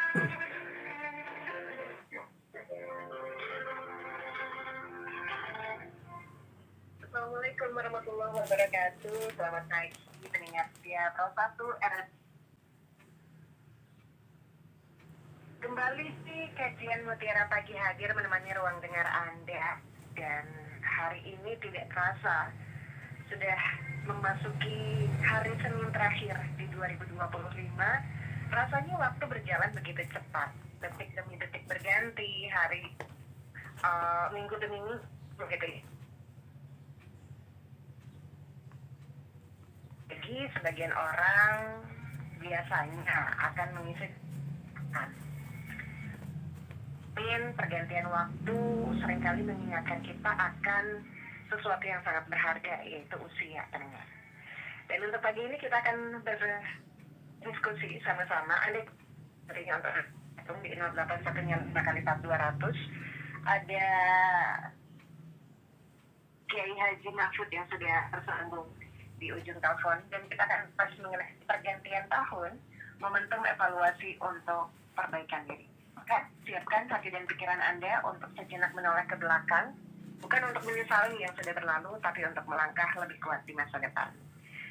Assalamualaikum warahmatullahi wabarakatuh. Selamat pagi pendengar setia Pro 1 RS. Kembali di kajian Mutiara Pagi hadir menemani ruang dengar Anda. Dan hari ini tidak terasa sudah memasuki hari Senin terakhir di 2025. Rasanya waktu berjalan begitu cepat. Detik demi detik berganti, hari minggu demi minggu begitu ya. Bagi sebagian orang biasanya akan mengisi pergantian waktu seringkali mengingatkan kita akan sesuatu yang sangat berharga, yaitu usia pendengar. Dan untuk pagi ini kita akan berdiskusi sama-sama. Anda berikan untuk di 081 kali 4200 ada Kiai Haji Mahfud yang sudah tersambung di ujung telepon, dan kita akan bahas mengenai pergantian tahun, momentum evaluasi untuk perbaikan diri. Maka siapkan hati dan pikiran Anda untuk sejenak menoleh ke belakang, bukan untuk menyesali yang sudah berlalu, tapi untuk melangkah lebih kuat di masa depan.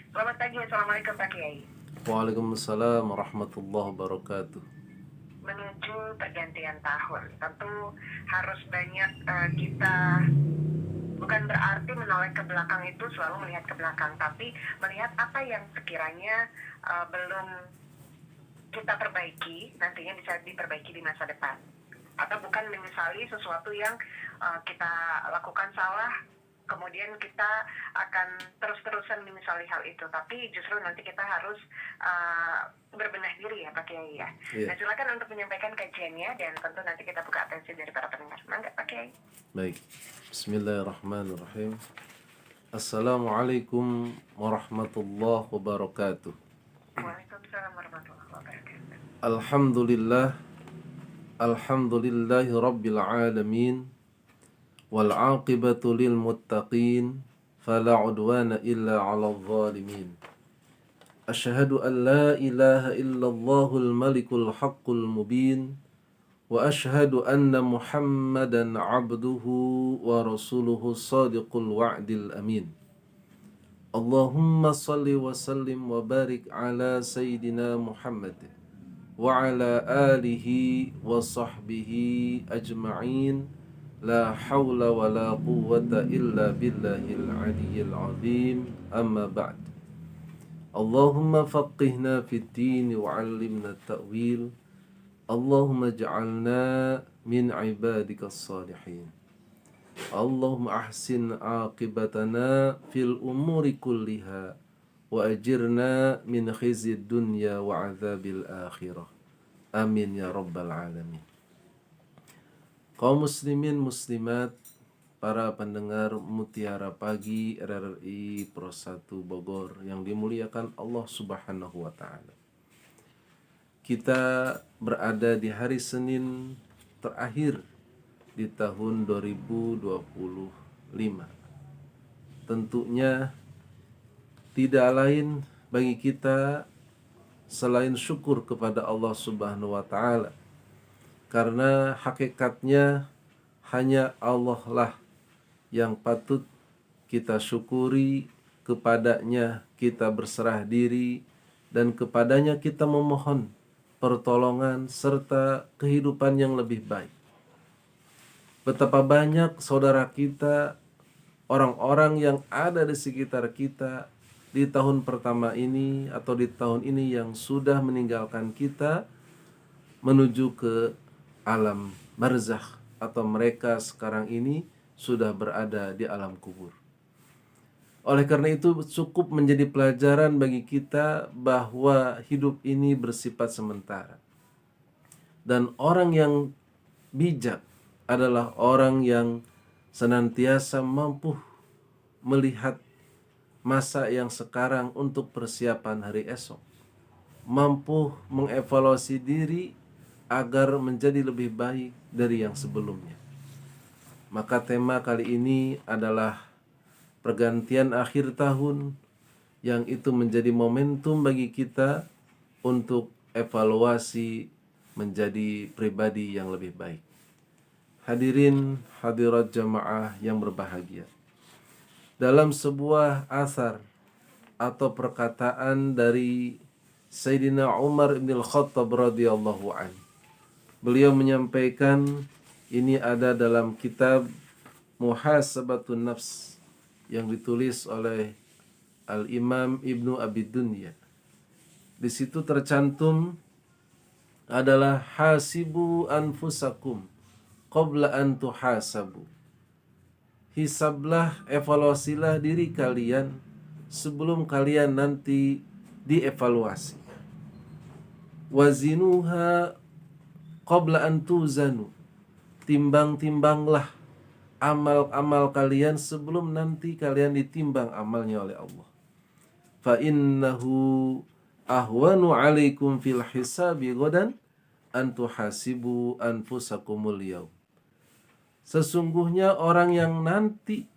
Selamat pagi, Assalamualaikum Pak Kiai. Waalaikumsalam warahmatullahi wabarakatuh. Menuju pergantian tahun, tentu harus banyak kita, bukan berarti menoleh ke belakang itu selalu melihat ke belakang, tapi melihat apa yang sekiranya belum kita perbaiki, nantinya bisa diperbaiki di masa depan. Atau bukan menyesali sesuatu yang kita lakukan salah, kemudian kita akan terus-terusan menyesali hal itu, tapi justru nanti kita harus berbenah diri ya Pak Kiai ya. Iya. Nah, silakan untuk menyampaikan kajiannya, dan tentu nanti kita buka atensi dari para pendengar. Mangga Pak Kiai. Baik. Bismillahirrahmanirrahim. Assalamualaikum warahmatullahi wabarakatuh. Waalaikumsalam warahmatullahi wabarakatuh. Alhamdulillah. Alhamdulillahi rabbil alamin. Wal aqibatu lil muttaqin. Fala udwana illa 'alal zalimin. Asyhadu an la ilaha illallahul malikul haqqul mubin. وأشهد أن محمدا عبده ورسوله الصادق الوعد الأمين اللهم صل وسلم وبارك على سيدنا محمد وعلى آله وصحبه أجمعين لا حول ولا قوة إلا بالله العلي العظيم أما بعد اللهم فقهنا في الدين وعلمنا التأويل Allahumma ja'alna min ibadika salihin. Allahumma ahsin aqibatana fil umuri kulliha wa ajirna min khizyid dunya wa azabil akhirah. Amin ya rabbal alamin. Kaum muslimin muslimat, para pendengar Mutiara Pagi RRI Pro 1 Bogor yang dimuliakan Allah Subhanahu wa taala. Kita berada di hari Senin terakhir di tahun 2025. Tentunya tidak lain bagi kita selain syukur kepada Allah Subhanahu wa taala. Karena hakikatnya hanya Allah lah yang patut kita syukuri, kepadanya kita berserah diri, dan kepadanya kita memohon pertolongan serta kehidupan yang lebih baik. Betapa banyak saudara kita, orang-orang yang ada di sekitar kita di tahun pertama ini atau di tahun ini yang sudah meninggalkan kita menuju ke alam barzakh, atau mereka sekarang ini sudah berada di alam kubur. Oleh karena itu cukup menjadi pelajaran bagi kita bahwa hidup ini bersifat sementara. Dan orang yang bijak adalah orang yang senantiasa mampu melihat masa yang sekarang untuk persiapan hari esok. Mampu mengevaluasi diri agar menjadi lebih baik dari yang sebelumnya. Maka tema kali ini adalah pergantian akhir tahun, yang itu menjadi momentum bagi kita untuk evaluasi menjadi pribadi yang lebih baik. Hadirin hadirat jamaah yang berbahagia. Dalam sebuah asar atau perkataan dari Sayyidina Umar bin Khattab radhiyallahu an, beliau menyampaikan, ini ada dalam kitab Muhasabatun Nafs yang ditulis oleh Al-Imam Ibnu Abi Dunya. Di situ tercantum adalah hasibu anfusakum qabla an tuhasabu. Hisablah, evaluasilah diri kalian sebelum kalian nanti dievaluasi. Wazinuha qabla an tuzanu. Timbang-timbanglah amal-amal kalian sebelum nanti kalian ditimbang amalnya oleh Allah. Fa innahu ahwanu alaikum fil hisabi ghadan an tuhasibu anfusakumul yaum. Sesungguhnya orang yang nanti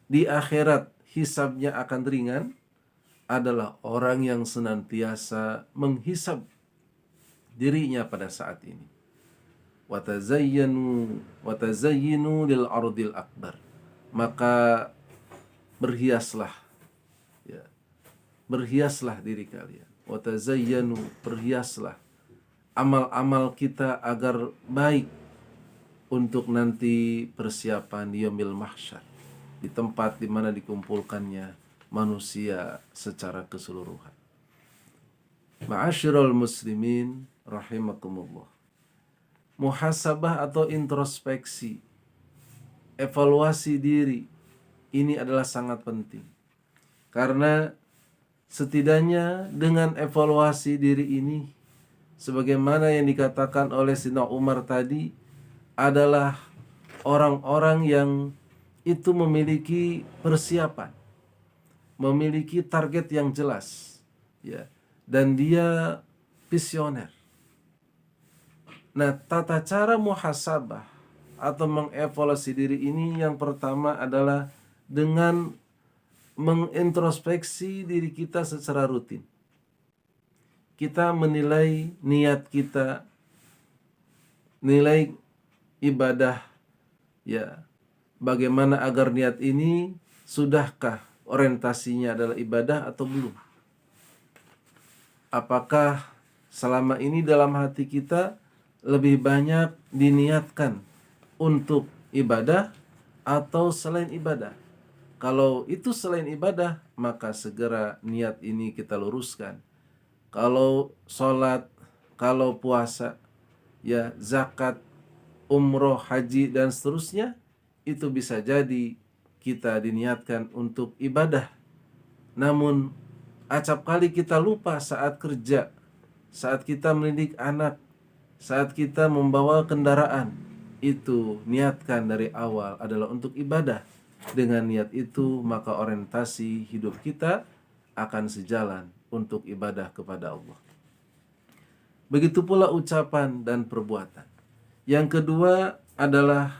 di akhirat hisabnya akan ringan adalah orang yang senantiasa menghisab dirinya pada saat ini. Watazayyinu lil ardil akbar. Maka berhiaslah, ya, berhiaslah diri kalian. Watazayyanu, berhiaslah amal-amal kita agar baik untuk nanti persiapan yaumil mahsyar, di tempat di mana dikumpulkannya manusia secara keseluruhan. Ma'asyiral muslimin rahimakumullah. Muhasabah atau introspeksi, evaluasi diri, ini adalah sangat penting. Karena setidaknya dengan evaluasi diri ini, sebagaimana yang dikatakan oleh Sayyidina Umar tadi, adalah orang-orang yang itu memiliki persiapan, memiliki target yang jelas, ya, dan dia visioner. Nah, tata cara muhasabah atau mengevaluasi diri ini yang pertama adalah dengan mengintrospeksi diri kita secara rutin. Kita menilai niat kita, nilai ibadah, ya, bagaimana agar niat ini sudahkah orientasinya adalah ibadah atau belum? Apakah selama ini dalam hati kita lebih banyak diniatkan untuk ibadah atau selain ibadah? Kalau itu selain ibadah, maka segera niat ini kita luruskan. Kalau sholat, kalau puasa, ya, zakat, umroh, haji, dan seterusnya, itu bisa jadi kita diniatkan untuk ibadah. Namun, acap kali kita lupa saat kerja, saat kita mendidik anak, saat kita membawa kendaraan, itu niatkan dari awal adalah untuk ibadah. Dengan niat itu, maka orientasi hidup kita akan sejalan untuk ibadah kepada Allah. Begitu pula ucapan dan perbuatan. Yang kedua adalah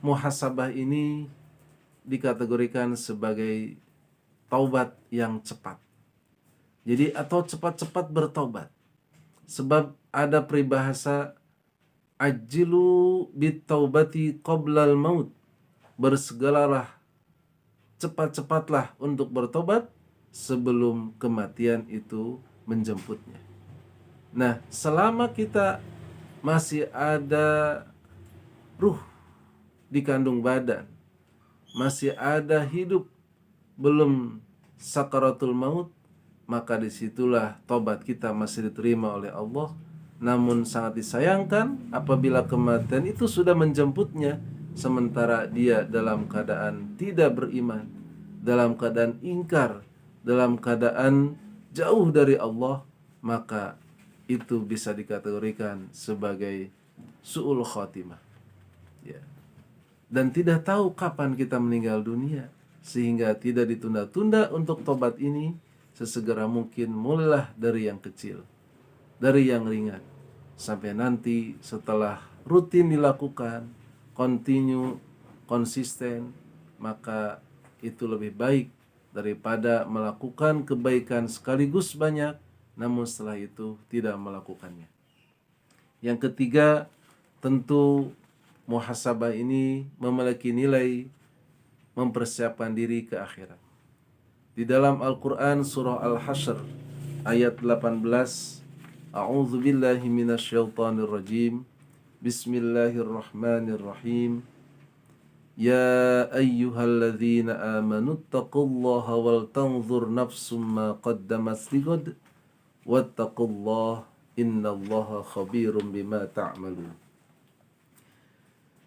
muhasabah ini dikategorikan sebagai taubat yang cepat. Jadi atau cepat-cepat bertaubat. Sebab ada peribahasa ajilu bitaubati qoblal maut. Bersegeralah, cepat-cepatlah untuk bertobat sebelum kematian itu menjemputnya. Nah, selama kita masih ada ruh di kandung badan, masih ada hidup belum sakaratul maut, maka disitulah tobat kita masih diterima oleh Allah. Namun sangat disayangkan apabila kematian itu sudah menjemputnya, sementara dia dalam keadaan tidak beriman, dalam keadaan ingkar, dalam keadaan jauh dari Allah, maka itu bisa dikategorikan sebagai su'ul khotimah, ya. Dan tidak tahu kapan kita meninggal dunia, sehingga tidak ditunda-tunda untuk tobat ini. Sesegera mungkin mulailah dari yang kecil, dari yang ringan, sampai nanti setelah rutin dilakukan, continue, konsisten, maka itu lebih baik daripada melakukan kebaikan sekaligus banyak, namun setelah itu tidak melakukannya. Yang ketiga, tentu muhasabah ini memiliki nilai mempersiapkan diri ke akhirat. Di dalam Al-Quran surah Al-Hasyr ayat 18, A'udzu billahi minasyaitonir rajim. Bismillahirrahmanirrahim. Ya ayyuhalladzina amanu taqullaha wal tanzur nafsum ma qaddamat lighad wattaqullaha innallaha khabirum bima ta'malun.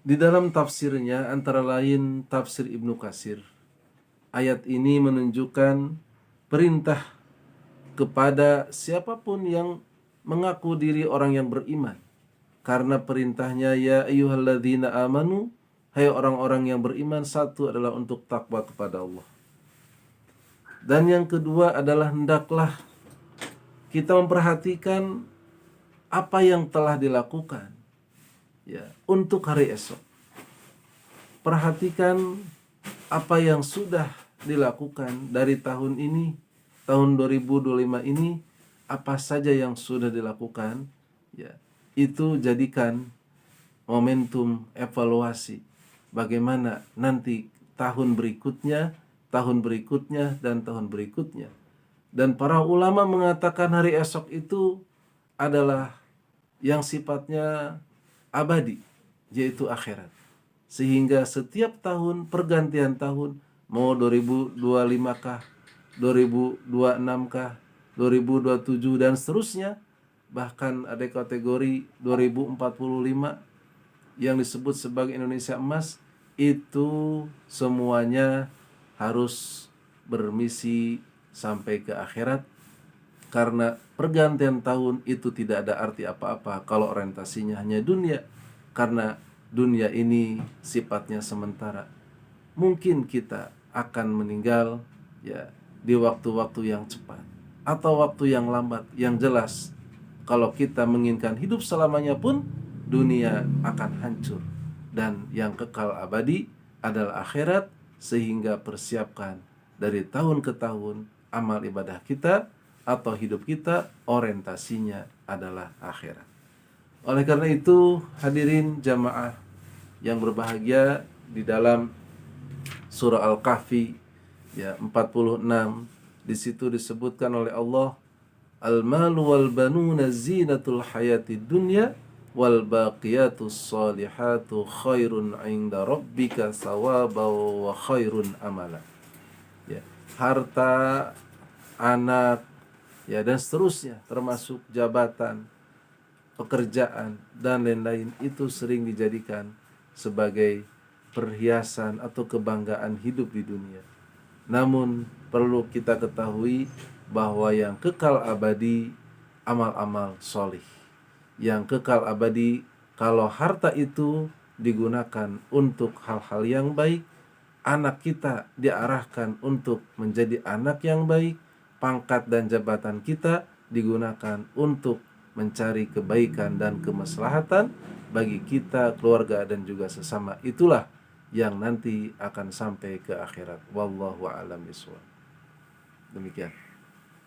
Di dalam tafsirnya antara lain tafsir Ibnu Katsir, ayat ini menunjukkan perintah kepada siapapun yang mengaku diri orang yang beriman. Karena perintahnya ya ayyuhalladzina amanu, hai orang-orang yang beriman, satu adalah untuk takwa kepada Allah. Dan yang kedua adalah hendaklah kita memperhatikan apa yang telah dilakukan ya untuk hari esok. Perhatikan apa yang sudah dilakukan dari tahun ini, tahun 2025 ini, apa saja yang sudah dilakukan, ya, itu jadikan momentum evaluasi bagaimana nanti tahun berikutnya, dan tahun berikutnya. Dan para ulama mengatakan hari esok itu adalah yang sifatnya abadi, yaitu akhirat. Sehingga setiap tahun, pergantian tahun, mau 2025 kah, 2026 kah, 2027 dan seterusnya, bahkan ada kategori 2045 yang disebut sebagai Indonesia Emas, itu semuanya harus bermisi sampai ke akhirat. Karena pergantian tahun itu tidak ada arti apa-apa kalau orientasinya hanya dunia. Karena dunia ini sifatnya sementara. Mungkin kita akan meninggal ya di waktu-waktu yang cepat atau waktu yang lambat. Yang jelas, kalau kita menginginkan hidup selamanya pun, dunia akan hancur. Dan yang kekal abadi adalah akhirat, sehingga persiapkan dari tahun ke tahun amal ibadah kita atau hidup kita orientasinya adalah akhirat. Oleh karena itu, hadirin jamaah yang berbahagia, di dalam surah Al-Kahfi ya 46, di situ disebutkan oleh Allah, al-malu wal banuna zinatul hayatid dunya wal baqiyatus salihatu khairun 'inda rabbika thawaban wa khairun amala. Ya, harta, anak, ya dan seterusnya, termasuk jabatan, pekerjaan dan lain-lain, itu sering dijadikan sebagai perhiasan atau kebanggaan hidup di dunia. Namun perlu kita ketahui bahwa yang kekal abadi amal-amal solih. Yang kekal abadi kalau harta itu digunakan untuk hal-hal yang baik, anak kita diarahkan untuk menjadi anak yang baik, pangkat dan jabatan kita digunakan untuk mencari kebaikan dan kemaslahatan bagi kita, keluarga dan juga sesama. Itulah yang nanti akan sampai ke akhirat. Wallahu a'lam bishawab. Demikian.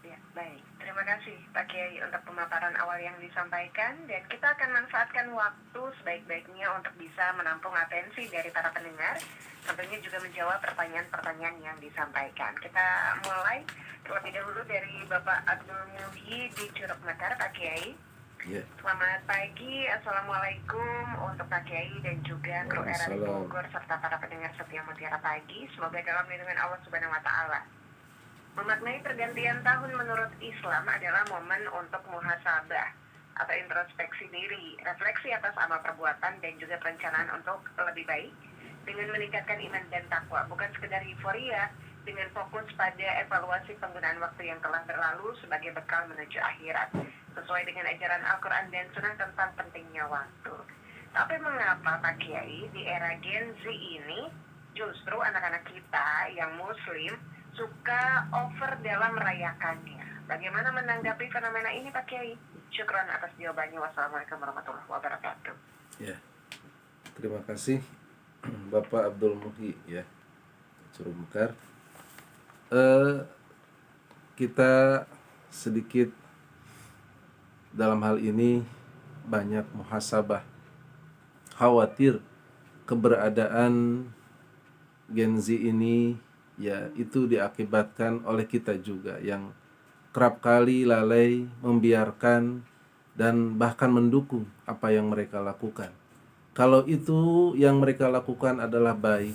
Ya, baik. Terima kasih Pak Kiai untuk pemaparan awal yang disampaikan, dan kita akan manfaatkan waktu sebaik-baiknya untuk bisa menampung atensi dari para pendengar, tentunya juga menjawab pertanyaan-pertanyaan yang disampaikan. Kita mulai terlebih dahulu dari Bapak Abdul Muhi di Curug Mekar, Pak Kiai. Yeah. Selamat pagi, Assalamualaikum untuk Pak Kiai dan juga kru RRI Bogor serta para pendengar setia Mutiara Pagi. Semoga dalam lindungan Allah Subhanahu wa Ta'ala. Memaknai pergantian tahun menurut Islam adalah momen untuk muhasabah atau introspeksi diri, refleksi atas amal perbuatan dan juga perencanaan untuk lebih baik dengan meningkatkan iman dan takwa, bukan sekedar euforia, dengan fokus pada evaluasi penggunaan waktu yang telah berlalu sebagai bekal menuju akhirat, sesuai dengan ajaran Al-Quran dan Sunnah tentang pentingnya waktu. Tapi mengapa Pak Kiai di era Gen Z ini justru anak-anak kita yang muslim suka over dalam merayakannya? Bagaimana menanggapi fenomena ini Pak Kiai? Syukran atas jawabannya. Wassalamualaikum warahmatullahi wabarakatuh. Ya, terima kasih Bapak Abdul Muhi ya, Curug Mekar. Kita sedikit dalam hal ini banyak muhasabah, khawatir keberadaan Gen Z ini ya itu diakibatkan oleh kita juga yang kerap kali lalai membiarkan dan bahkan mendukung apa yang mereka lakukan. Kalau itu yang mereka lakukan adalah baik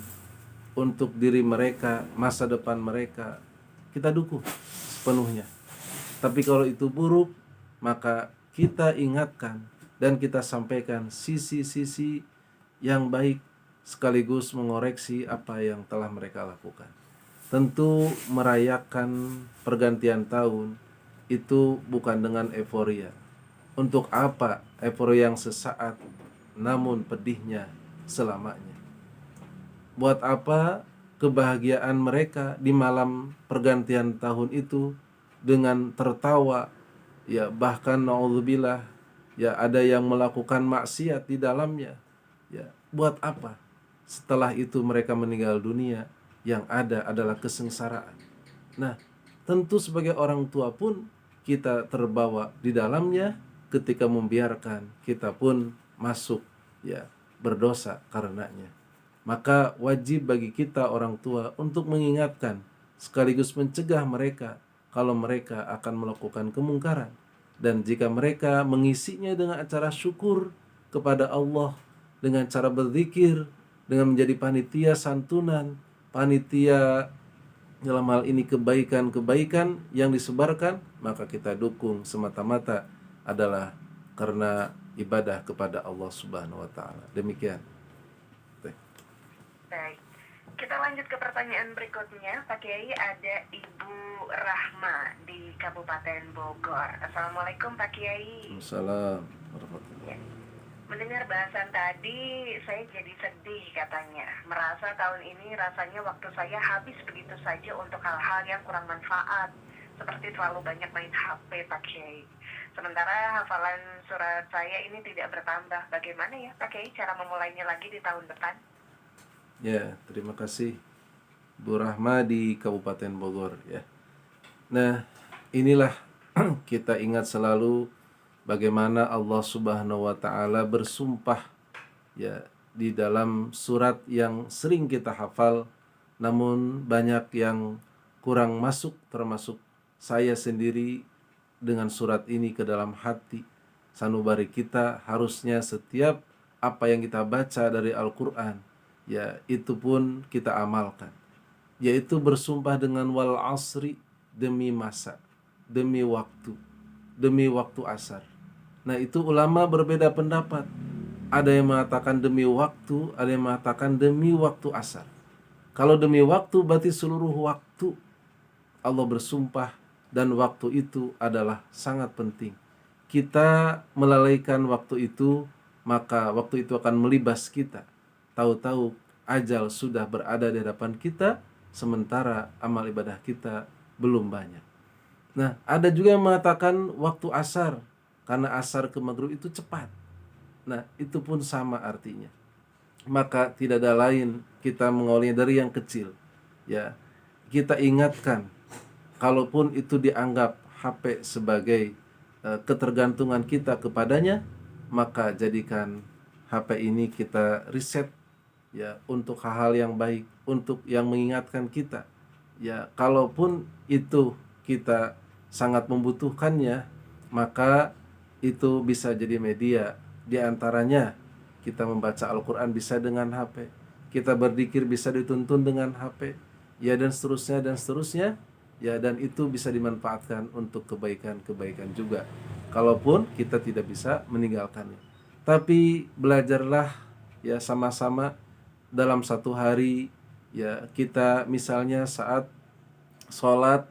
untuk diri mereka, masa depan mereka, kita dukung sepenuhnya. Tapi kalau itu buruk, maka kita ingatkan dan kita sampaikan sisi-sisi yang baik sekaligus mengoreksi apa yang telah mereka lakukan. Tentu merayakan pergantian tahun itu bukan dengan euforia. Untuk apa euforia yang sesaat namun pedihnya selamanya? Buat apa kebahagiaan mereka di malam pergantian tahun itu dengan tertawa, ya bahkan naudzubillah, ya ada yang melakukan maksiat di dalamnya. Ya, buat apa? Setelah itu mereka meninggal dunia, yang ada adalah kesengsaraan. Nah, tentu sebagai orang tua pun kita terbawa di dalamnya ketika membiarkan kita pun masuk ya berdosa karenanya. Maka wajib bagi kita orang tua untuk mengingatkan sekaligus mencegah mereka kalau mereka akan melakukan kemungkaran. Dan jika mereka mengisinya dengan acara syukur kepada Allah, dengan cara berzikir, dengan menjadi panitia santunan, panitia dalam hal ini kebaikan-kebaikan yang disebarkan, maka kita dukung semata-mata adalah karena ibadah kepada Allah Subhanahu wa taala. Demikian. Baik, kita lanjut ke pertanyaan berikutnya. Pak Kiai, ada Ibu Rahma di Kabupaten Bogor. Assalamualaikum Pak Kiai. Assalamualaikum warahmatullahi wabarakatuh. Mendengar bahasan tadi, saya jadi sedih katanya. Merasa tahun ini rasanya waktu saya habis begitu saja untuk hal-hal yang kurang manfaat. Seperti terlalu banyak main HP Pak Kiai. Sementara hafalan surat saya ini tidak bertambah. Bagaimana ya Pak Kiai cara memulainya lagi di tahun depan? Ya, terima kasih Bu Rahma di Kabupaten Bogor ya. Nah, inilah kita ingat selalu bagaimana Allah Subhanahu wa taala bersumpah ya di dalam surat yang sering kita hafal namun banyak yang kurang masuk, termasuk saya sendiri dengan surat ini ke dalam hati. Sanubari kita harusnya setiap apa yang kita baca dari Al-Qur'an ya itu pun kita amalkan, yaitu bersumpah dengan wal asri, demi masa, demi waktu asar. Nah itu ulama berbeda pendapat. Ada yang mengatakan demi waktu, ada yang mengatakan demi waktu asar. Kalau demi waktu berarti seluruh waktu Allah bersumpah, dan waktu itu adalah sangat penting. Kita melalaikan waktu itu, maka waktu itu akan melibas kita. Tahu-tahu ajal sudah berada di hadapan kita, sementara amal ibadah kita belum banyak. Nah, ada juga yang mengatakan waktu asar, karena asar ke maghrib itu cepat. Nah, itu pun sama artinya. Maka tidak ada lain kita mengawalnya dari yang kecil. Ya, kita ingatkan, kalaupun itu dianggap HP sebagai ketergantungan kita kepadanya, maka jadikan HP ini kita riset ya untuk hal-hal yang baik, untuk yang mengingatkan kita. Ya, kalaupun itu kita sangat membutuhkannya, maka itu bisa jadi media. Di antaranya kita membaca Al-Quran bisa dengan HP, kita berzikir bisa dituntun dengan HP, ya dan seterusnya dan seterusnya. Ya, dan itu bisa dimanfaatkan untuk kebaikan-kebaikan juga, kalaupun kita tidak bisa meninggalkannya. Tapi belajarlah ya sama-sama dalam satu hari ya, kita misalnya saat sholat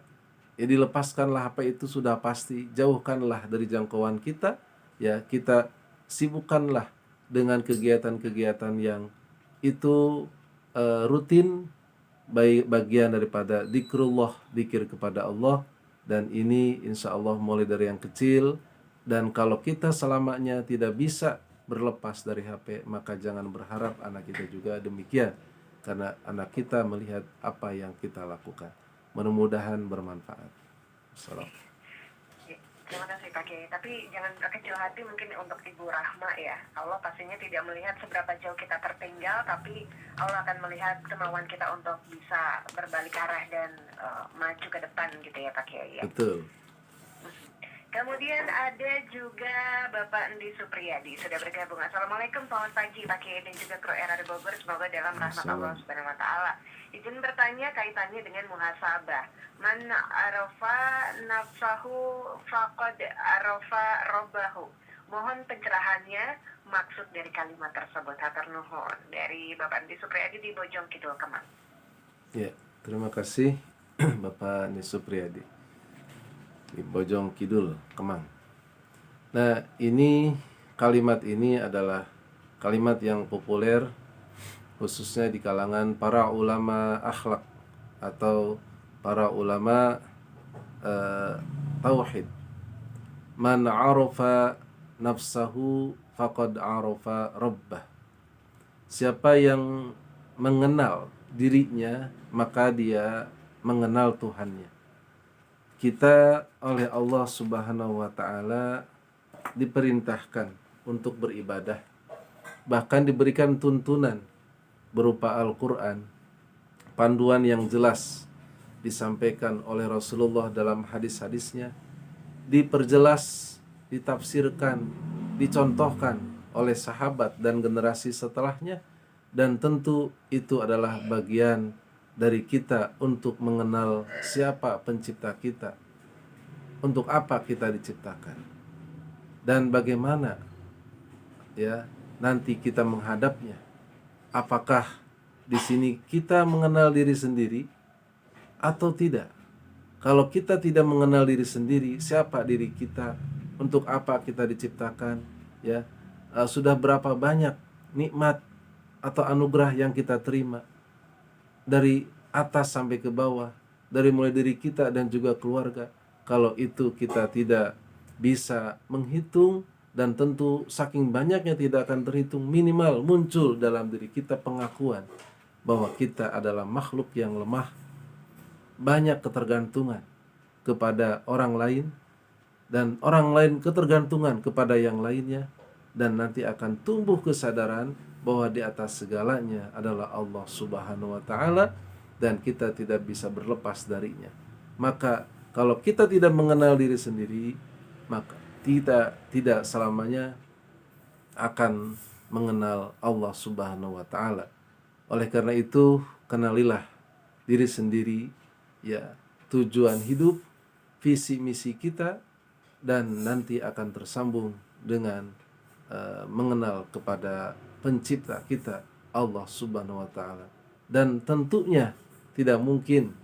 ya dilepaskanlah HP itu, sudah pasti jauhkanlah dari jangkauan kita ya, kita sibukkanlah dengan kegiatan-kegiatan yang itu rutin, bagian daripada zikrullah, zikir kepada Allah. Dan ini insya Allah mulai dari yang kecil. Dan kalau kita selamanya tidak bisa berlepas dari HP, maka jangan berharap anak kita juga demikian, karena anak kita melihat apa yang kita lakukan. Mudah-mudahan bermanfaat. Assalamualaikum. Terima kasih Pak Kiai. Tapi jangan berkecil hati mungkin untuk Ibu Rahma ya. Allah pastinya tidak melihat seberapa jauh kita tertinggal, tapi Allah akan melihat kemauan kita untuk bisa berbalik arah dan maju ke depan gitu ya Pak Kiai ya. Betul. Kemudian ada juga Bapak Endi Supriyadi sudah bergabung. Assalamualaikum, selamat pagi Pak Kiai dan juga kru era di Bogor. Semoga dalam rahmat Allah Subhanahu Wa Taala. Izin bertanya kaitannya dengan muhasabah. Man arafa nafsahu faqad arafa robbahu. Mohon pencerahannya maksud dari kalimat tersebut. Hatur nuhun dari Bapak Endi Supriyadi di Bojong Kidul Kemang. Ya, terima kasih Bapak Endi Supriyadi di Bojong Kidul Kemang. Nah, kalimat ini adalah kalimat yang populer khususnya di kalangan para ulama akhlak atau para ulama tauhid. Man arafa nafsahu faqad arafa rabbah. Siapa yang mengenal dirinya, maka dia mengenal Tuhannya. Kita oleh Allah Subhanahu wa taala diperintahkan untuk beribadah, bahkan diberikan tuntunan berupa Al-Qur'an, panduan yang jelas disampaikan oleh Rasulullah dalam hadis-hadisnya, diperjelas, ditafsirkan, dicontohkan oleh sahabat dan generasi setelahnya, dan tentu itu adalah bagian dari kita untuk mengenal siapa pencipta kita, untuk apa kita diciptakan, dan bagaimana ya nanti kita menghadapnya. Apakah di sini kita mengenal diri sendiri atau tidak? Kalau kita tidak mengenal diri sendiri, siapa diri kita, untuk apa kita diciptakan, ya sudah berapa banyak nikmat atau anugerah yang kita terima dari atas sampai ke bawah, dari mulai diri kita dan juga keluarga. Kalau itu kita tidak bisa menghitung, dan tentu saking banyaknya tidak akan terhitung, minimal muncul dalam diri kita pengakuan bahwa kita adalah makhluk yang lemah, banyak ketergantungan kepada orang lain, dan orang lain ketergantungan kepada yang lainnya, dan nanti akan tumbuh kesadaran bahwa di atas segalanya adalah Allah Subhanahu wa taala, dan kita tidak bisa berlepas darinya. Maka kalau kita tidak mengenal diri sendiri, maka kita tidak selamanya akan mengenal Allah Subhanahu wa taala. Oleh karena itu, kenalilah diri sendiri, ya, tujuan hidup, visi misi kita, dan nanti akan tersambung dengan mengenal kepada pencipta kita, Allah Subhanahu wa taala. Dan tentunya tidak mungkin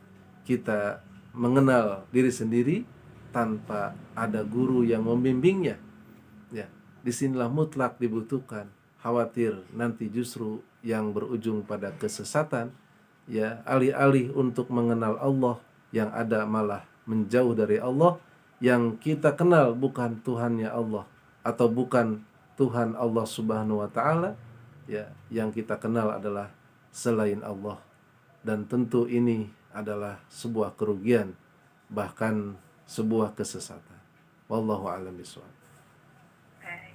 kita mengenal diri sendiri tanpa ada guru yang membimbingnya. Ya, disinilah mutlak dibutuhkan. Khawatir nanti justru yang berujung pada kesesatan, ya, alih-alih untuk mengenal Allah, yang ada malah menjauh dari Allah. Yang kita kenal bukan Tuhannya Allah, atau bukan Tuhan Allah Subhanahu wa taala, ya, yang kita kenal adalah selain Allah. Dan tentu ini adalah sebuah kerugian, bahkan sebuah kesesatan. Wallahu a'lam bishawab. Baik.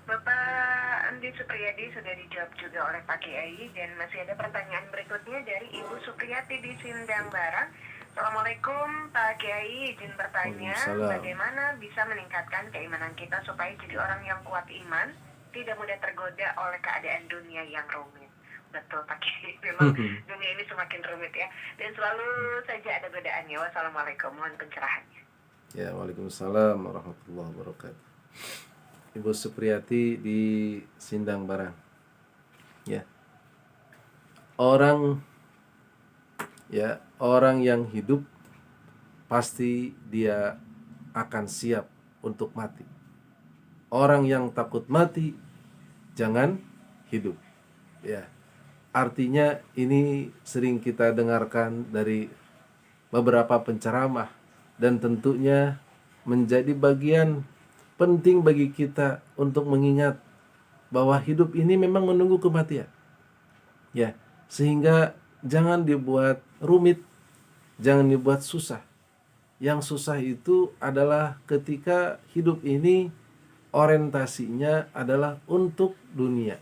Bapak Endi Supriyadi sudah dijawab juga oleh Pak Kiai, dan masih ada pertanyaan berikutnya dari Ibu Supriyati di Sindang Barang. Assalamualaikum Pak Kiai, izin bertanya, bagaimana bisa meningkatkan keimanan kita supaya jadi orang yang kuat iman, tidak mudah tergoda oleh keadaan dunia yang rumit? Betul Pak Kiai, memang dunia ini semakin rumit ya, dan selalu saja ada godaannya. Wassalamualaikum, mohon pencerahannya. Ya, waalaikumsalam warahmatullahi wabarakatuh. Ibu Supriyati di Sindang Barang. Ya, orang yang hidup pasti dia akan siap untuk mati. Orang yang takut mati jangan hidup. Ya, artinya ini sering kita dengarkan dari beberapa penceramah, dan tentunya menjadi bagian penting bagi kita untuk mengingat bahwa hidup ini memang menunggu kematian. Ya, sehingga jangan dibuat rumit, jangan dibuat susah. Yang susah itu adalah ketika hidup ini orientasinya adalah untuk dunia.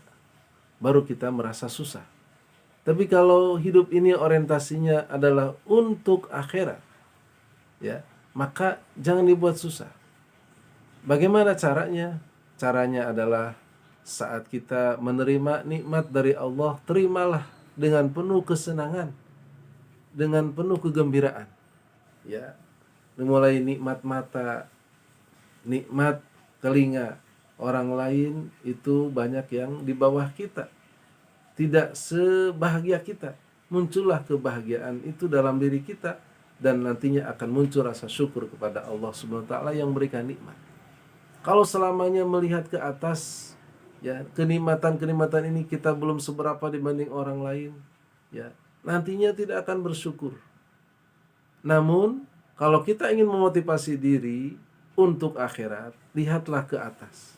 Baru kita merasa susah. Tapi kalau hidup ini orientasinya adalah untuk akhirat, ya, maka jangan dibuat susah. Bagaimana caranya? Caranya adalah saat kita menerima nikmat dari Allah, terimalah dengan penuh kesenangan, dengan penuh kegembiraan. Ya, mulai nikmat mata, nikmat telinga. Orang lain itu banyak yang di bawah kita, tidak sebahagia kita. Muncullah kebahagiaan itu dalam diri kita, dan nantinya akan muncul rasa syukur kepada Allah Subhanahu wa taala yang memberikan nikmat. Kalau selamanya melihat ke atas, ya, kenikmatan-kenikmatan ini kita belum seberapa dibanding orang lain, ya, nantinya tidak akan bersyukur. Namun kalau kita ingin memotivasi diri untuk akhirat, lihatlah ke atas.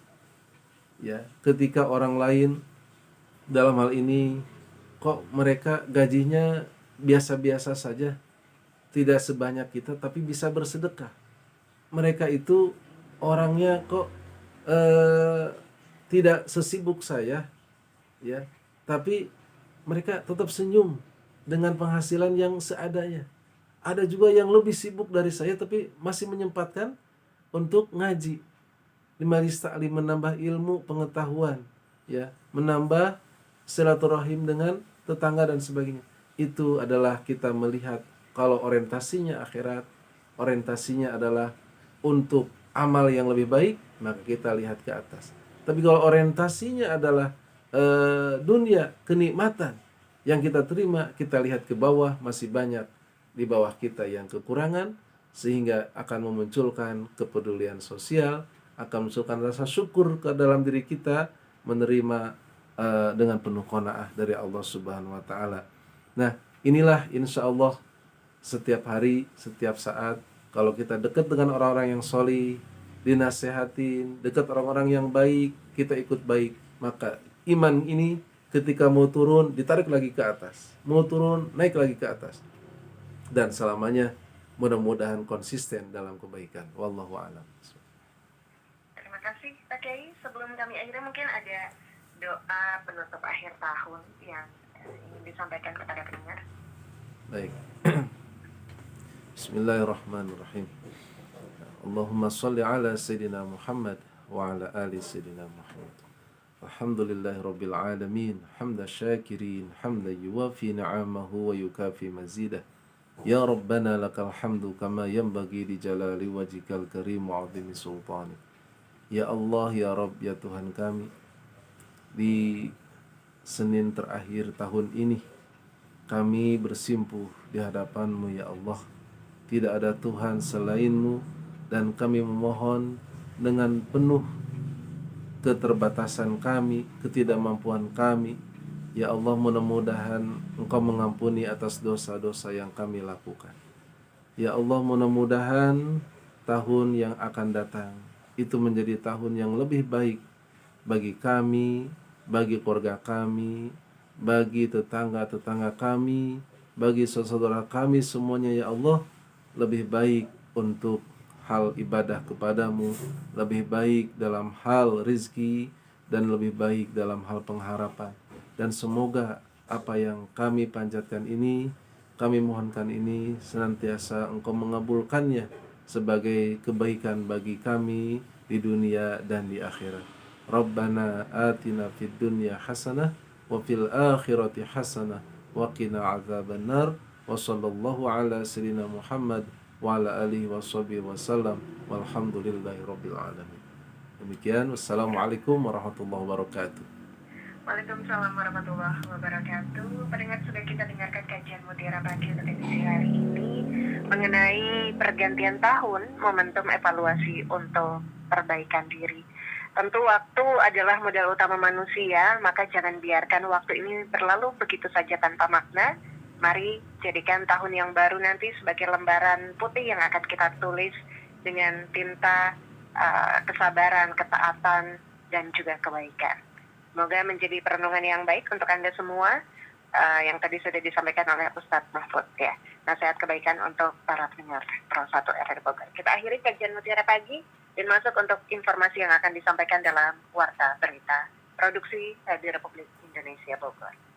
Ya, ketika orang lain dalam hal ini kok mereka gajinya biasa-biasa saja, tidak sebanyak kita tapi bisa bersedekah. Mereka itu orangnya kok tidak sesibuk saya, ya, tapi mereka tetap senyum dengan penghasilan yang seadanya. Ada juga yang lebih sibuk dari saya tapi masih menyempatkan untuk ngaji. Limaris ta'lim, menambah ilmu pengetahuan, ya, menambah silaturahim dengan tetangga dan sebagainya. Itu adalah kita melihat kalau orientasinya akhirat, orientasinya adalah untuk amal yang lebih baik, maka kita lihat ke atas. Tapi kalau orientasinya adalah dunia, kenikmatan yang kita terima, kita lihat ke bawah, masih banyak di bawah kita yang kekurangan, sehingga akan memunculkan kepedulian sosial, akan memunculkan rasa syukur ke dalam diri kita, menerima dengan penuh qanaah dari Allah Subhanahu wa taala. Nah, inilah insya Allah setiap hari, setiap saat, kalau kita dekat dengan orang-orang yang solih, dinasehatin, dekat orang-orang yang baik, kita ikut baik, maka iman ini ketika mau turun, ditarik lagi ke atas, mau turun, naik lagi ke atas, dan selamanya mudah-mudahan konsisten dalam kebaikan. Wallahu a'lam. Terima kasih Pak Kiai. Sebelum kami akhiri, mungkin ada doa penutup akhir tahun yang ingin disampaikan kepada pendengar. Baik. Bismillahirrahmanirrahim. Allahumma salli ala Sayyidina Muhammad wa ala ali Sayyidina Muhammad. Alhamdulillahi Rabbil Alamin. Hamda syakirin, hamda yuwafi ni'amahu wa yukafi mazidah. Ya Rabbana lakal hamdu kama yanbaghi li jalali wajhikal karim wa 'azimi sultanik. Ya Allah, ya Rabb, ya Tuhan kami, di Senin terakhir tahun ini kami bersimpuh di hadapan-Mu ya Allah. Tidak ada Tuhan selain-Mu, dan kami memohon dengan penuh keterbatasan kami, ketidakmampuan kami, ya Allah, mudah-mudahan Engkau mengampuni atas dosa-dosa yang kami lakukan. Ya Allah, mudah-mudahan tahun yang akan datang itu menjadi tahun yang lebih baik bagi kami, bagi keluarga kami, bagi tetangga-tetangga kami, bagi saudara kami semuanya ya Allah, lebih baik untuk hal ibadah kepadamu, lebih baik dalam hal rizki, dan lebih baik dalam hal pengharapan. Dan semoga apa yang kami panjatkan ini, kami mohonkan ini, senantiasa Engkau mengabulkannya sebagai kebaikan bagi kami di dunia dan di akhirat. Rabbana atina fid dunya hasanah wa fil akhirati hasanah wa qina adzabannar. Wa sallallahu ala sayyidina Muhammad wa ala alihi washabihi wasallam walhamdulillahi rabbil alamin. Demikian, wassalamualaikum warahmatullahi wabarakatuh. Waalaikumsalam warahmatullahi wabarakatuh. Pendengar, sudah kita dengarkan kajian Mutiara Pagi untuk edisi hari ini mengenai pergantian tahun, momentum evaluasi untuk perbaikan diri. Tentu waktu adalah modal utama manusia, maka jangan biarkan waktu ini berlalu begitu saja tanpa makna. Mari jadikan tahun yang baru nanti sebagai lembaran putih yang akan kita tulis dengan tinta kesabaran, ketaatan, dan juga kebaikan. Semoga menjadi perenungan yang baik untuk Anda semua. yang tadi sudah disampaikan oleh Ustadz Mahfud ya. Nasihat kebaikan untuk para pendengar Pro 1 RRI Bogor. Kita akhiri kajian Mutiara Pagi dan masuk untuk informasi yang akan disampaikan dalam Warta Berita Produksi di Republik Indonesia Bogor.